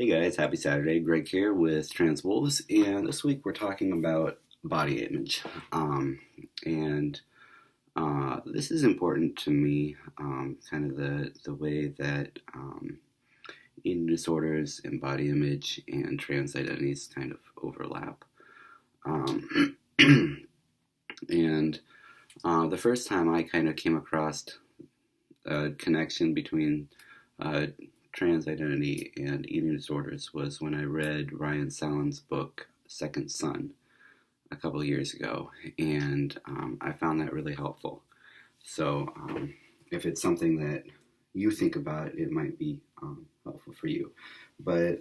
Hey guys, happy Saturday. Greg here with Trans Wolves, and this week we're talking about body image. And This is important to me, kind of the way that eating disorders and body image and trans identities kind of overlap. Um, and The first time I kind of came across a connection between uh, trans identity and eating disorders was when I read Ryan Salon's book Second Son a couple of years ago, and I found that really helpful. So if it's something that you think about, it might be helpful for you. But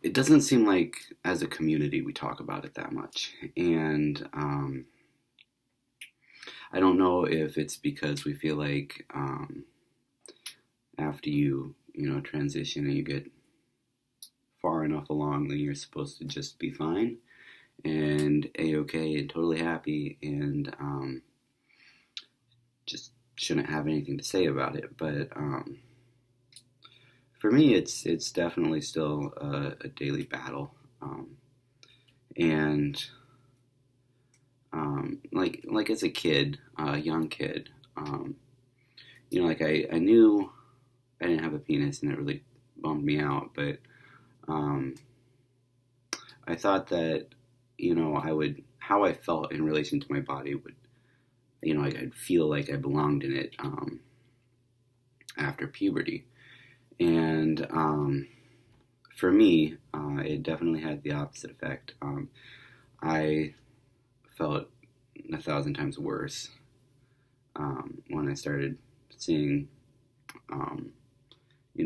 it doesn't seem like as a community we talk about it that much, and I don't know if it's because we feel like after you transition and you get far enough along, then you're supposed to just be fine and a-okay and totally happy and just shouldn't have anything to say about it. But for me, it's definitely still a daily battle, and like as a kid, a young kid, like I knew I didn't have a penis, and it really bummed me out, but um, I thought that, I would, how I felt in relation to my body would, I'd feel like I belonged in it after puberty. And for me, it definitely had the opposite effect. I felt 1,000 times worse when I started seeing,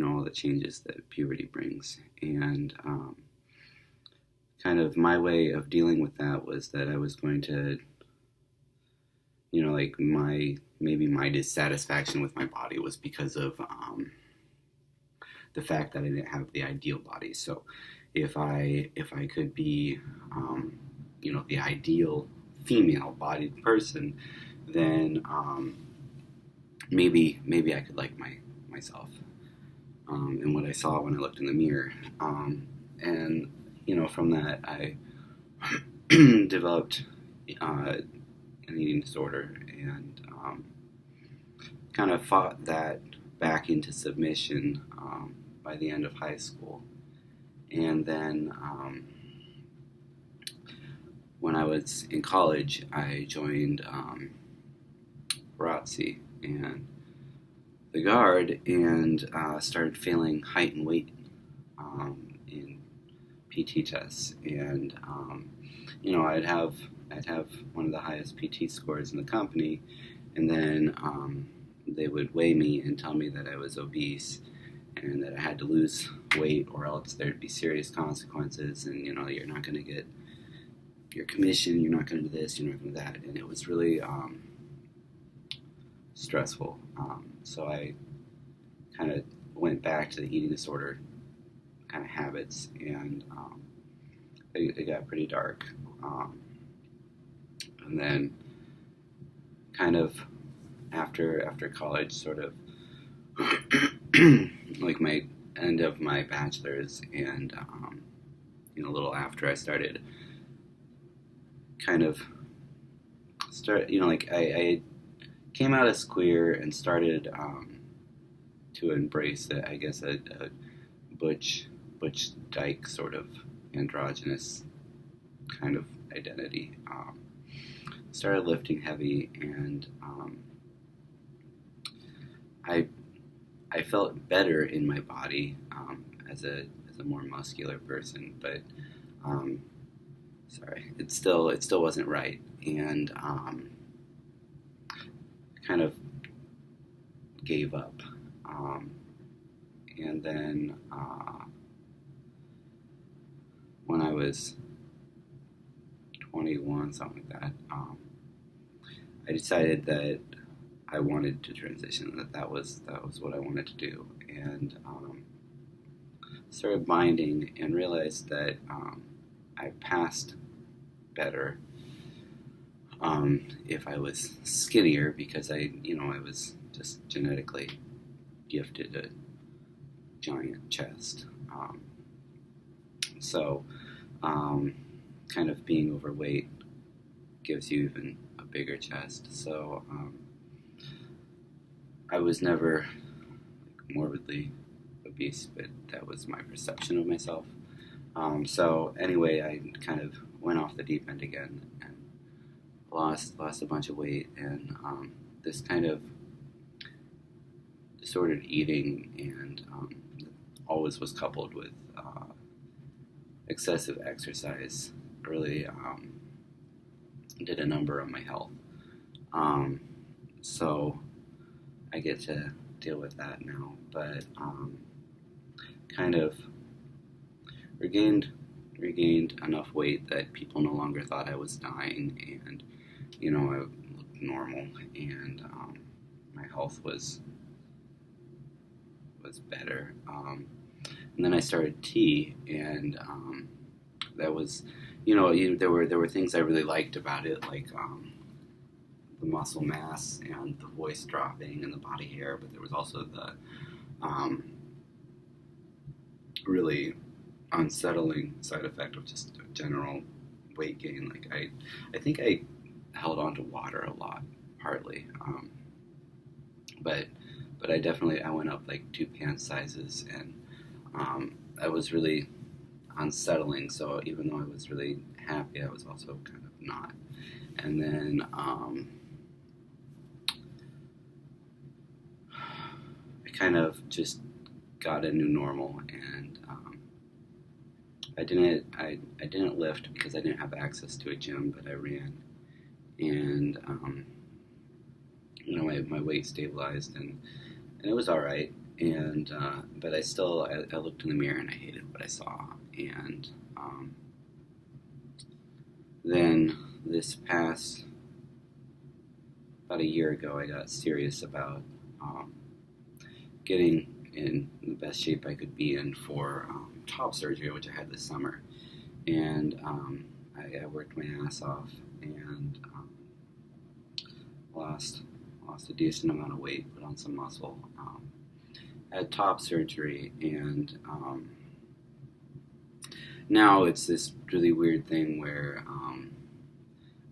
all the changes that puberty brings. And kind of my way of dealing with that was that I was going to, like maybe my dissatisfaction with my body was because of the fact that I didn't have the ideal body. So if I could be, the ideal female-bodied person, then maybe I could like myself and what I saw when I looked in the mirror. And from that I developed an eating disorder, and kind of fought that back into submission by the end of high school. And then when I was in college, I joined ROTC and the Guard, and started failing height and weight in PT tests. And I'd have one of the highest PT scores in the company, and then they would weigh me and tell me that I was obese and that I had to lose weight or else there'd be serious consequences, and you're not going to get your commission, you're not going to do this, you're not going to do that. And it was really stressful. So I kind of went back to the eating disorder kind of habits, and it got pretty dark. And then kind of after college, sort of like my end of my bachelor's, and a little after, I started kind of I came out as queer and started to embrace I guess a butch dyke sort of androgynous kind of identity. Started lifting heavy, and I felt better in my body as a more muscular person, but it still wasn't right, and kind of gave up. And then when I was 21, something like that, I decided that I wanted to transition. That was what I wanted to do, and started binding and realized that I passed better if I was skinnier, because I was just genetically gifted giant chest. So, kind of being overweight gives you even a bigger chest. So, I was never morbidly obese, but that was my perception of myself. So anyway, I kind of went off the deep end again and lost a bunch of weight, and this kind of disordered eating and always was coupled with excessive exercise. Really did a number on my health. So I get to deal with that now, but kind of regained enough weight that people no longer thought I was dying, and I looked normal, and my health was better. And then I started tea, and that was, there were things I really liked about it, like the muscle mass and the voice dropping and the body hair, but there was also the really unsettling side effect of just general weight gain. Like I think I held on to water a lot, partly, but I went up like 2 pant sizes, and that was really unsettling. So even though I was really happy, I was also kind of not. And then I kind of just got a new normal, and I didn't lift because I didn't have access to a gym, but I ran, and my weight stabilized, and it was all right. And but I looked in the mirror and I hated what I saw. And then this past about a year ago, I got serious about getting in the best shape I could be in for top surgery, which I had this summer. And I worked my ass off, and lost a decent amount of weight, put on some muscle. Had top surgery, and now it's this really weird thing where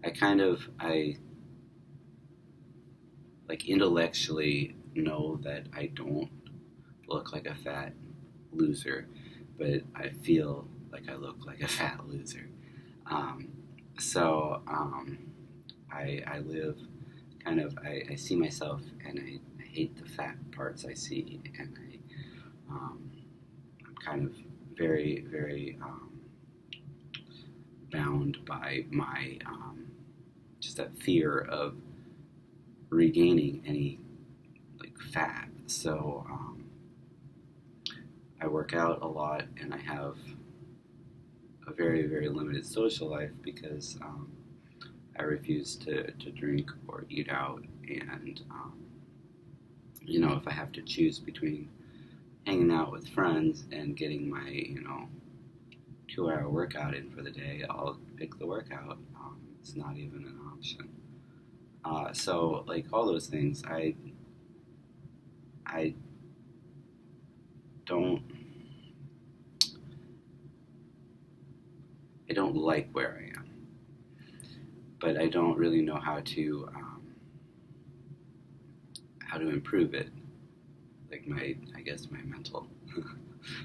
I like intellectually know that I don't look like a fat loser, but I feel like I look like a fat loser. So I live kind of, I see myself, and I hate the fat parts I see, and I'm kind of very, very bound by my just that fear of regaining any like fat. So I work out a lot, and I have a very, very limited social life because I refuse to drink or eat out, and if I have to choose between hanging out with friends and getting my 2-hour workout in for the day, I'll pick the workout. It's not even an option. So like all those things, I don't like where I am, but I don't really know how to improve it. Like my mental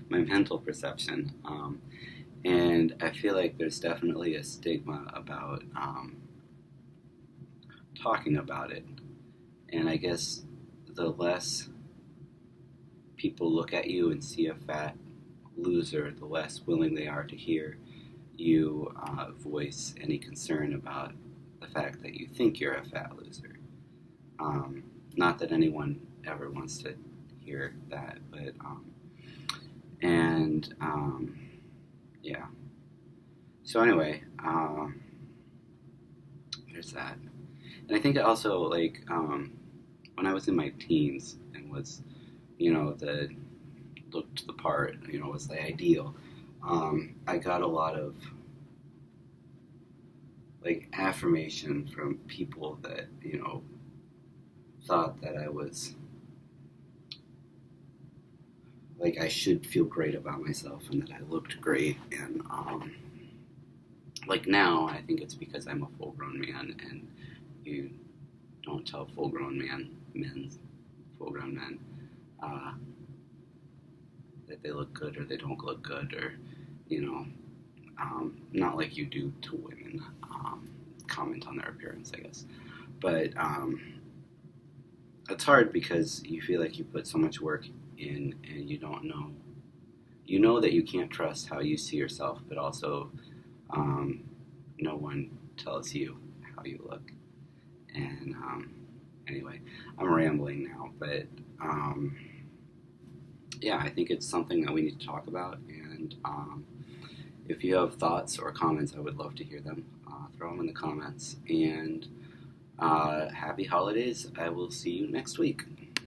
my mental perception, and I feel like there's definitely a stigma about talking about it, and I guess the less people look at you and see a fat loser, the less willing they are to hear you voice any concern about the fact that you think you're a fat loser. Not that anyone ever wants to hear that, but yeah. So anyway, there's that. And I think also, like, when I was in my teens and was, the looked the part, was the ideal, I got a lot of, like, affirmation from people that, thought that I was, like I should feel great about myself and that I looked great. And like now, I think it's because I'm a full-grown man, and you don't tell full-grown men, uh, that they look good or they don't look good, or you know, not like you do to women. Comment on their appearance, I guess, but it's hard because you feel like you put so much work in, and you don't know. You know that you can't trust how you see yourself, but also no one tells you how you look. And anyway, I'm rambling now, but yeah, I think it's something that we need to talk about. And if you have thoughts or comments, I would love to hear them. Throw them in the comments. And happy holidays. I will see you next week.